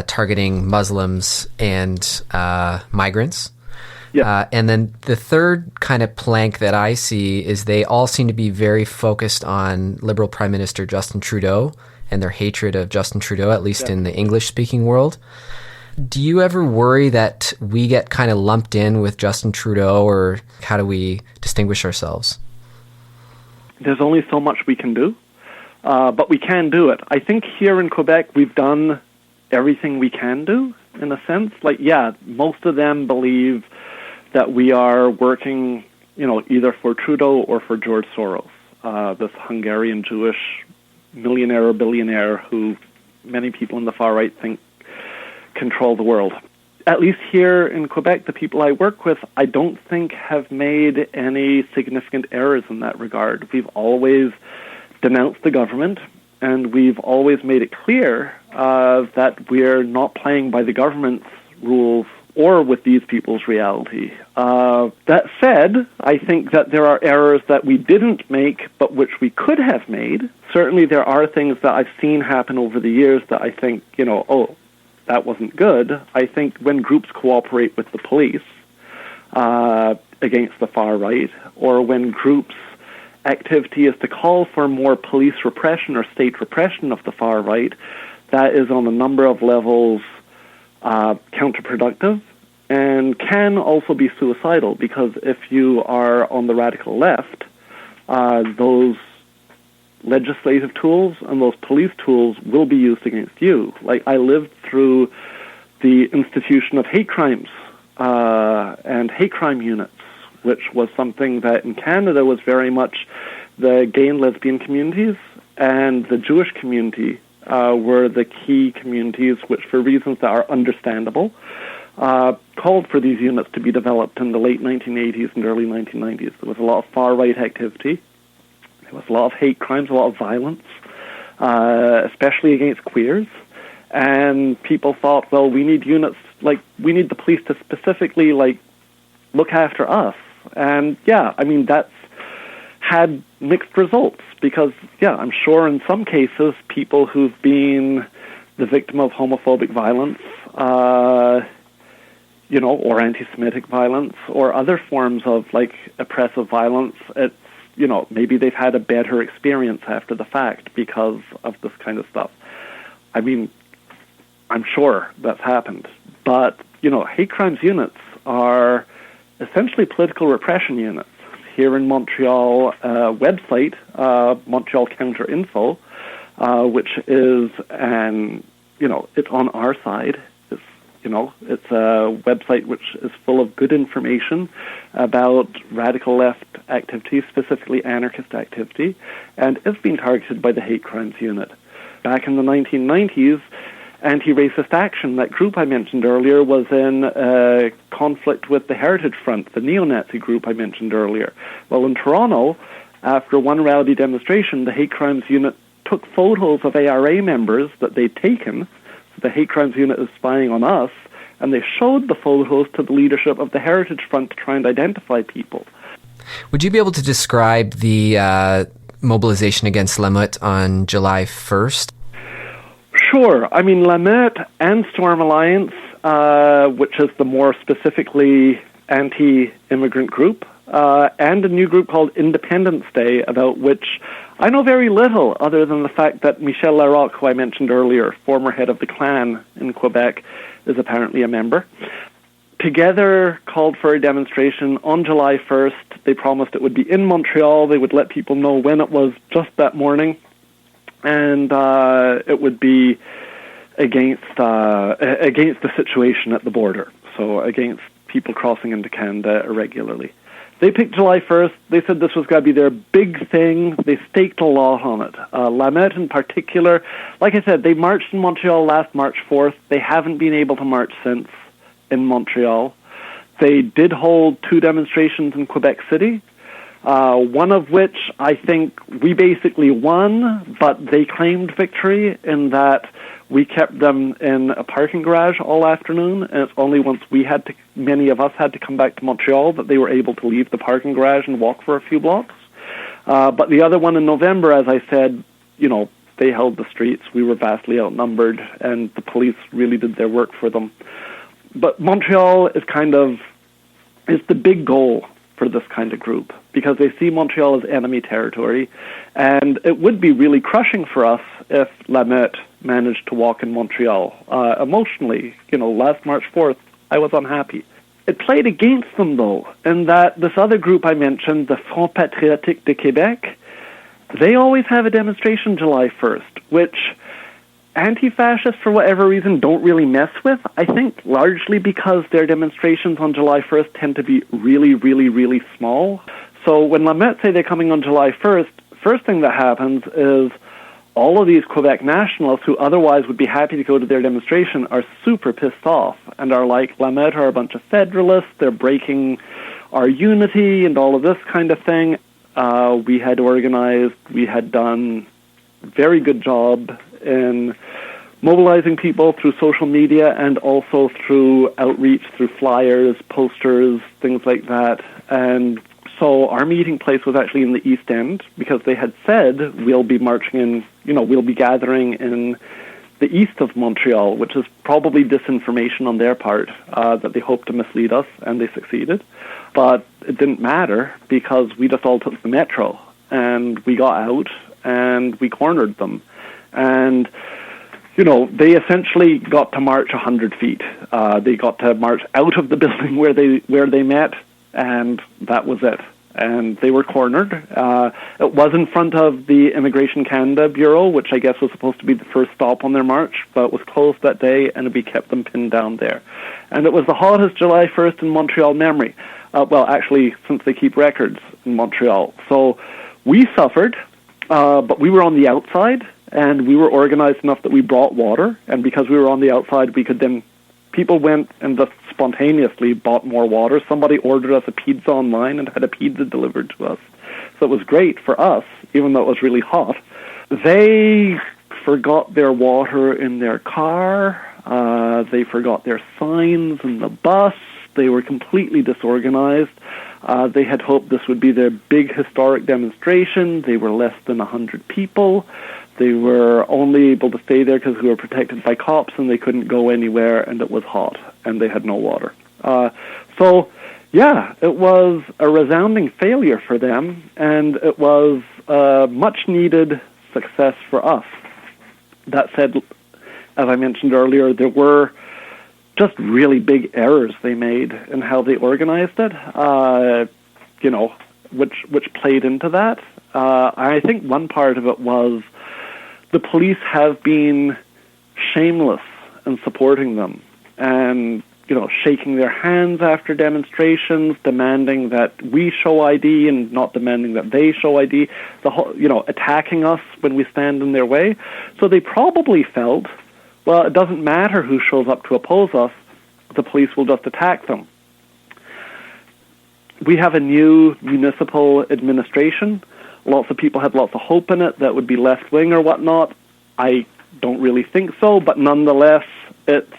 targeting Muslims and migrants. Yeah. And then the third kind of plank that I see is they all seem to be very focused on Liberal Prime Minister Justin Trudeau and their hatred of Justin Trudeau, at least in the English-speaking world. Do you ever worry that we get kind of lumped in with Justin Trudeau, or how do we distinguish ourselves? There's only so much we can do, but we can do it. I think here in Quebec we've done everything we can do, in a sense. Most of them believe that we are working, either for Trudeau or for George Soros, this Hungarian Jewish millionaire or billionaire who many people in the far right think control the world. At least here in Quebec, the people I work with, I don't think have made any significant errors in that regard. We've always denounced the government, and we've always made it clear that we're not playing by the government's rules or with these people's reality. That said, I think that there are errors that we didn't make, but which we could have made. Certainly there are things that I've seen happen over the years that I think, that wasn't good. I think when groups cooperate with the police against the far right, or when groups' activity is to call for more police repression or state repression of the far right, that is on a number of levels counterproductive and can also be suicidal, because if you are on the radical left, those legislative tools and those police tools will be used against you. I lived through the institution of hate crimes and hate crime units, which was something that in Canada was very much the gay and lesbian communities and the Jewish community were the key communities which, for reasons that are understandable, called for these units to be developed in the late 1980s and early 1990s. There was a lot of far-right activity. There was a lot of hate crimes, a lot of violence, especially against queers. And people thought, well, we need units, we need the police to specifically, look after us. And, that's had mixed results because, I'm sure in some cases people who've been the victim of homophobic violence, or anti-Semitic violence or other forms of, oppressive violence, it's, maybe they've had a better experience after the fact because of this kind of stuff. I'm sure that's happened. But, hate crimes units are essentially political repression units. Here in Montreal, website, Montreal Counter-Info, which is it's on our side. It's a website which is full of good information about radical left activity, specifically anarchist activity, and it's been targeted by the hate crimes unit. Back in the 1990s, Anti-Racist Action, that group I mentioned earlier, was in conflict with the Heritage Front, the neo-Nazi group I mentioned earlier. Well, in Toronto, after one rowdy demonstration, the Hate Crimes Unit took photos of ARA members that they'd taken. So the Hate Crimes Unit is spying on us, and they showed the photos to the leadership of the Heritage Front to try and identify people. Would you be able to describe the mobilization against La Meute on July 1st? Sure. I mean, La Meute and Storm Alliance, which is the more specifically anti-immigrant group, and a new group called Independence Day, about which I know very little other than the fact that Michel Larocque, who I mentioned earlier, former head of the Klan in Quebec, is apparently a member. Together called for a demonstration on July 1st. They promised it would be in Montreal. They would let people know when it was just that morning. And it would be against the situation at the border, so against people crossing into Canada irregularly. They picked July 1st. They said this was going to be their big thing. They staked a lot on it. La Meute in particular, like I said, they marched in Montreal last March 4th. They haven't been able to march since in Montreal. They did hold 2 demonstrations in Quebec City, one of which I think we basically won, but they claimed victory in that we kept them in a parking garage all afternoon, and it's only once many of us had to come back to Montreal that they were able to leave the parking garage and walk for a few blocks. But the other one in November, as I said, they held the streets. We were vastly outnumbered, and the police really did their work for them. But Montreal is the big goal for this kind of group, because they see Montreal as enemy territory, and it would be really crushing for us if La Meute managed to walk in Montreal. Emotionally, last March 4th, I was unhappy. It played against them, though, in that this other group I mentioned, the Front Patriotique de Québec, they always have a demonstration July 1st, which anti-fascists, for whatever reason, don't really mess with. I think largely because their demonstrations on July 1st tend to be really, really, really small. So when La Meute say they're coming on July 1st, first thing that happens is all of these Quebec nationalists who otherwise would be happy to go to their demonstration are super pissed off and are like, La Meute are a bunch of federalists, they're breaking our unity and all of this kind of thing. We had done a very good job in mobilizing people through social media and also through outreach, through flyers, posters, things like that. And so our meeting place was actually in the East End, because they had said we'll be marching in, we'll be gathering in the east of Montreal, which is probably disinformation on their part, that they hoped to mislead us, and they succeeded. But it didn't matter, because we just all took the metro, and we got out, and we cornered them. And, they essentially got to march 100 feet. They got to march out of the building where they met, and that was it. And they were cornered. It was in front of the Immigration Canada Bureau, which I guess was supposed to be the first stop on their march, but it was closed that day, and we kept them pinned down there. And it was the hottest July 1st in Montreal memory. Actually, since they keep records in Montreal. So we suffered, but we were on the outside, and we were organized enough that we brought water, and because we were on the outside, we could then, people went and just spontaneously bought more water. Somebody ordered us a pizza online and had a pizza delivered to us. So it was great for us, even though it was really hot. They forgot their water in their car. They forgot their signs in the bus. They were completely disorganized. They had hoped this would be their big historic demonstration. They were less than 100 people. They were only able to stay there because we were protected by cops, and they couldn't go anywhere, and it was hot, and they had no water. It was a resounding failure for them, and it was a much-needed success for us. That said, as I mentioned earlier, there were just really big errors they made in how they organized it, which played into that. I think one part of it was the police have been shameless in supporting them and, shaking their hands after demonstrations, demanding that we show ID and not demanding that they show ID, attacking us when we stand in their way. So they probably felt well, it doesn't matter who shows up to oppose us, the police will just attack them. We have a new municipal administration. Lots of people had lots of hope in it that would be left-wing or whatnot. I don't really think so, but nonetheless, it's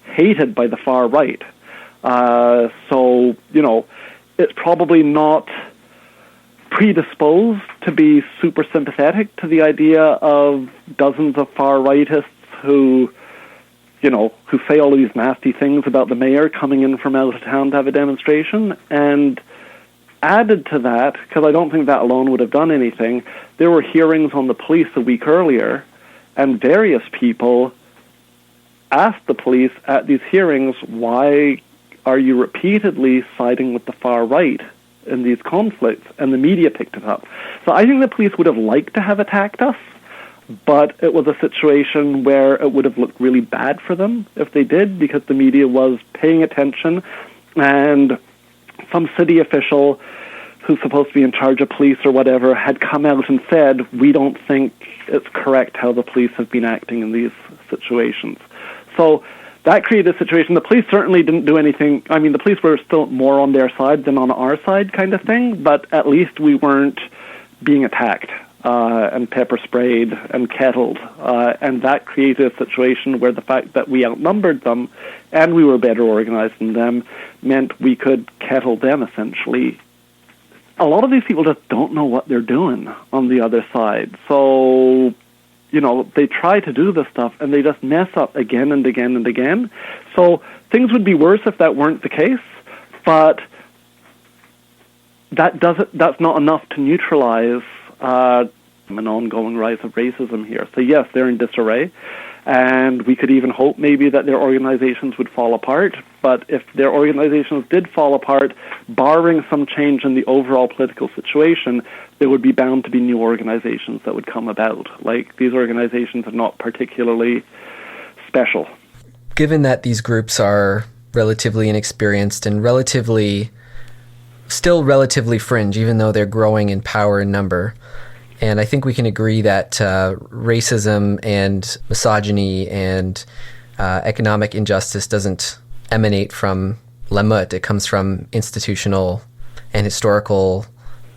hated by the far right. So, it's probably not predisposed to be super sympathetic to the idea of dozens of far rightists who say all of these nasty things about the mayor coming in from out of town to have a demonstration. And added to that, because I don't think that alone would have done anything, there were hearings on the police a week earlier, and various people asked the police at these hearings, why are you repeatedly siding with the far right in these conflicts? And the media picked it up. So I think the police would have liked to have attacked us, but it was a situation where it would have looked really bad for them if they did, because the media was paying attention, and some city official who's supposed to be in charge of police or whatever had come out and said, we don't think it's correct how the police have been acting in these situations. So that created a situation. The police certainly didn't do anything. I mean, the police were still more on their side than on our side kind of thing, but at least we weren't being attacked and pepper sprayed and kettled. And that created a situation where the fact that we outnumbered them and we were better organized than them meant we could kettle them, essentially. A lot of these people just don't know what they're doing on the other side. So, they try to do this stuff and they just mess up again and again and again. So things would be worse if that weren't the case, but that's not enough to neutralize an ongoing rise of racism here. So yes, they're in disarray, and we could even hope maybe that their organizations would fall apart. But if their organizations did fall apart, barring some change in the overall political situation, there would be bound to be new organizations that would come about. Like, these organizations are not particularly special. Given that these groups are relatively inexperienced and still relatively fringe, even though they're growing in power and number, and I think we can agree that racism and misogyny and economic injustice doesn't emanate from la Meute. It comes from institutional and historical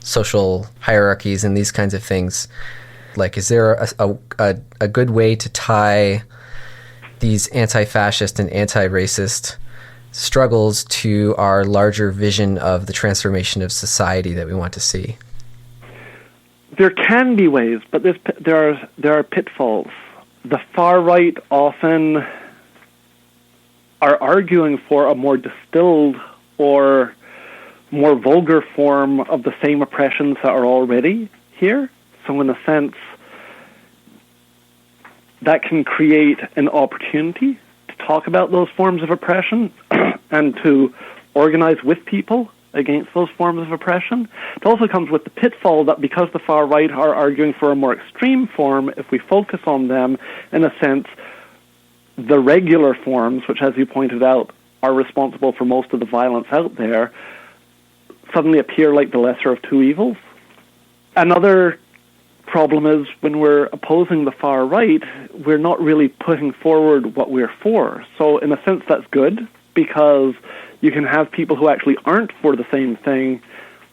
social hierarchies and these kinds of things. Like, is there a good way to tie these anti-fascist and anti-racist struggles to our larger vision of the transformation of society that we want to see? There can be ways, but there are pitfalls. The far right often are arguing for a more distilled or more vulgar form of the same oppressions that are already here. So in a sense, that can create an opportunity to talk about those forms of oppression and to organize with people against those forms of oppression. It also comes with the pitfall that because the far right are arguing for a more extreme form, if we focus on them, in a sense, the regular forms, which, as you pointed out, are responsible for most of the violence out there, suddenly appear like the lesser of two evils. Another problem is when we're opposing the far right, we're not really putting forward what we're for. So in a sense, that's good, because you can have people who actually aren't for the same thing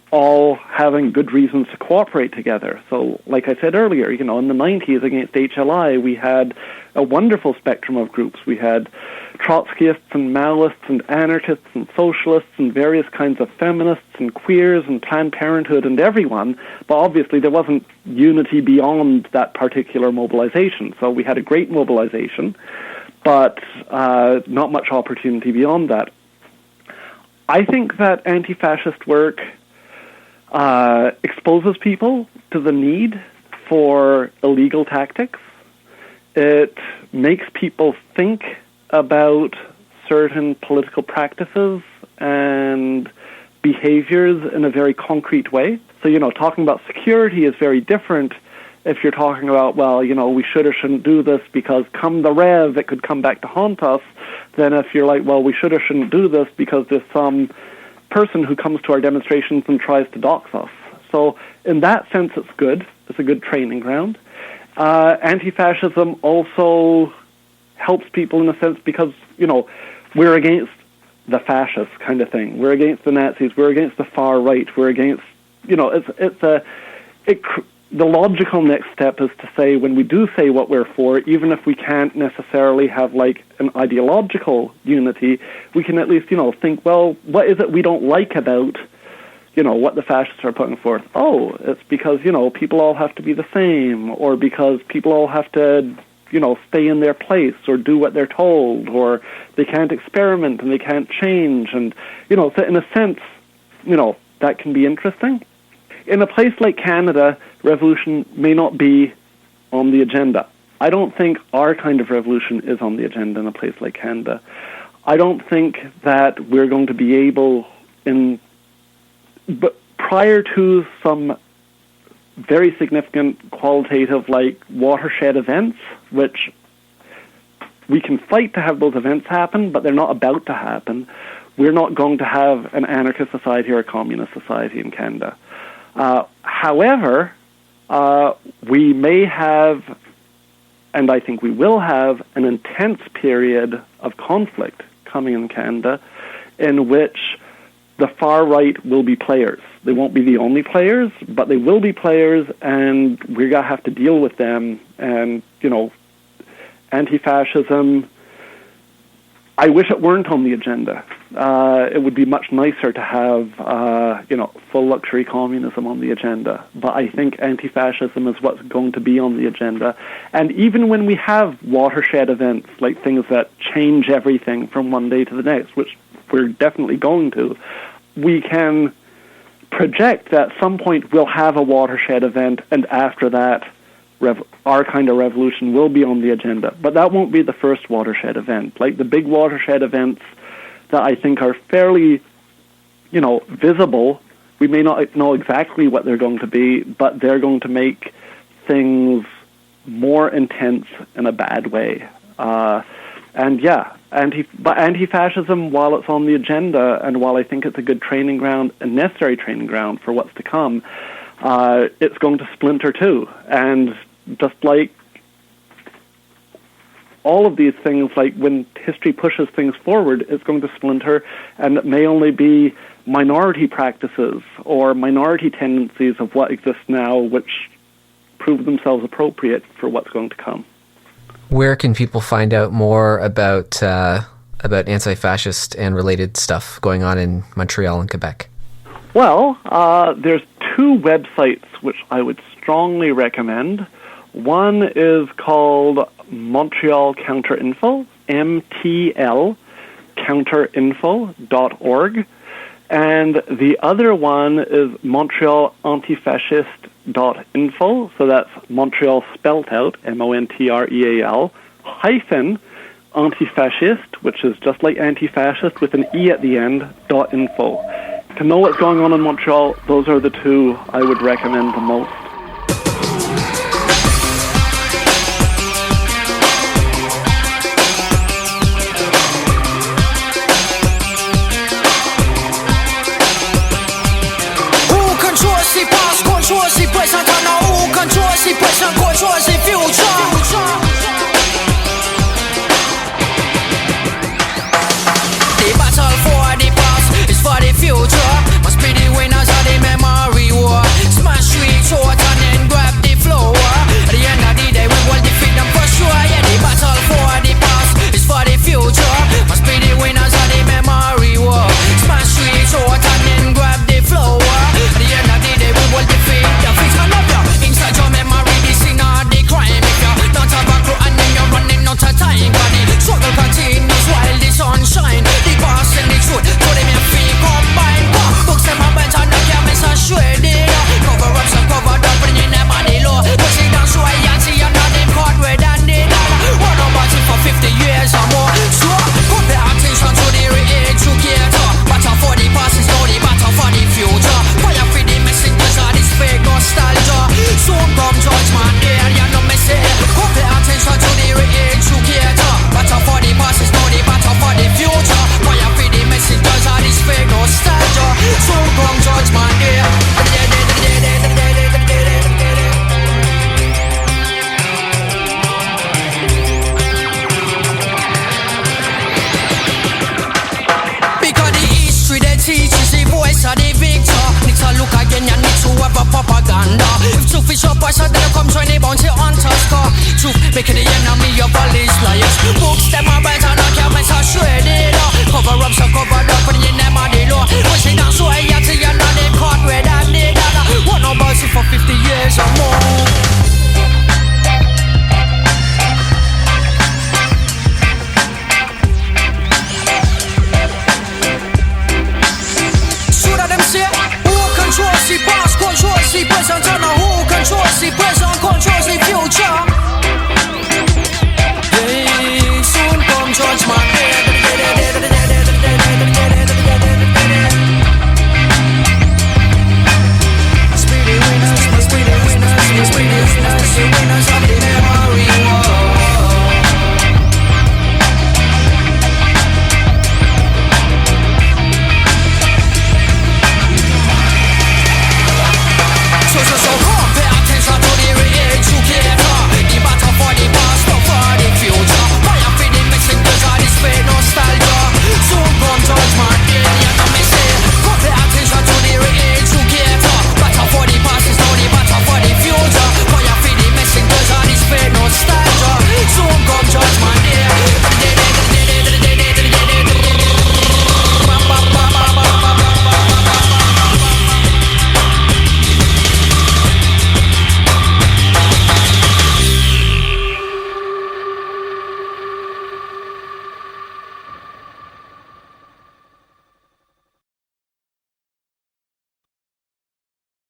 all having good reasons to cooperate together. So, like I said earlier, in the 90s against HLI, we had a wonderful spectrum of groups. We had Trotskyists and Maoists and anarchists and socialists and various kinds of feminists and queers and Planned Parenthood and everyone, but obviously there wasn't unity beyond that particular mobilization. So we had a great mobilization, but not much opportunity beyond that. I think that anti-fascist work exposes people to the need for illegal tactics. It makes people think about certain political practices and behaviors in a very concrete way. So, talking about security is very different if you're talking about, we should or shouldn't do this because come the rev, it could come back to haunt us, than if you're like, we should or shouldn't do this because there's some person who comes to our demonstrations and tries to dox us. So in that sense, it's good. It's a good training ground. Anti-fascism also helps people in a sense because, we're against the fascists kind of thing. We're against the Nazis. We're against the far right. We're against, the logical next step is to say, when we do say what we're for, even if we can't necessarily have like an ideological unity, we can at least, think, well, what is it we don't like about, what the fascists are putting forth? Oh, it's because, people all have to be the same, or because people all have to, stay in their place or do what they're told, or they can't experiment and they can't change. And, so in a sense, that can be interesting. In a place like Canada, revolution may not be on the agenda. I don't think our kind of revolution is on the agenda in a place like Canada. I don't think that we're going to be able, but prior to some very significant qualitative, like watershed events, which we can fight to have those events happen, but they're not about to happen. We're not going to have an anarchist society or a communist society in Canada. However, we may have, and I think we will have, an intense period of conflict coming in Canada in which the far right will be players. They won't be the only players, but they will be players, and we're going to have to deal with them. And, anti-fascism, I wish it weren't on the agenda. It would be much nicer to have, full luxury communism on the agenda. But I think anti-fascism is what's going to be on the agenda. And even when we have watershed events, like things that change everything from one day to the next, which we're definitely going to, we can project that at some point we'll have a watershed event, and after that, our kind of revolution will be on the agenda. But that won't be the first watershed event. Like the big watershed events that I think are fairly, visible, we may not know exactly what they're going to be, but they're going to make things more intense in a bad way. Anti-fascism, while it's on the agenda, and while I think it's a good training ground, a necessary training ground for what's to come, it's going to splinter too. And just like all of these things, like when history pushes things forward, it's going to splinter, and it may only be minority practices or minority tendencies of what exists now which prove themselves appropriate for what's going to come. Where can people find out more about anti-fascist and related stuff going on in Montreal and Quebec? Well, there's two websites which I would strongly recommend. One is called Montreal Counter-Info, MTL, counterinfo.org, and the other one is Montreal Antifasciste.info, so that's Montreal spelt out, Montreal, hyphen anti-fascist, which is just like anti-fascist with an E at the end, .info. To know what's going on in Montreal, those are the two I would recommend the most. Inside your memory, this in all the covered up and you never did low. When she not so you till you're not in caught with that need that. What no bossy for 50 years or more. Control, see past, control, see present, and who control, see present, control, see future.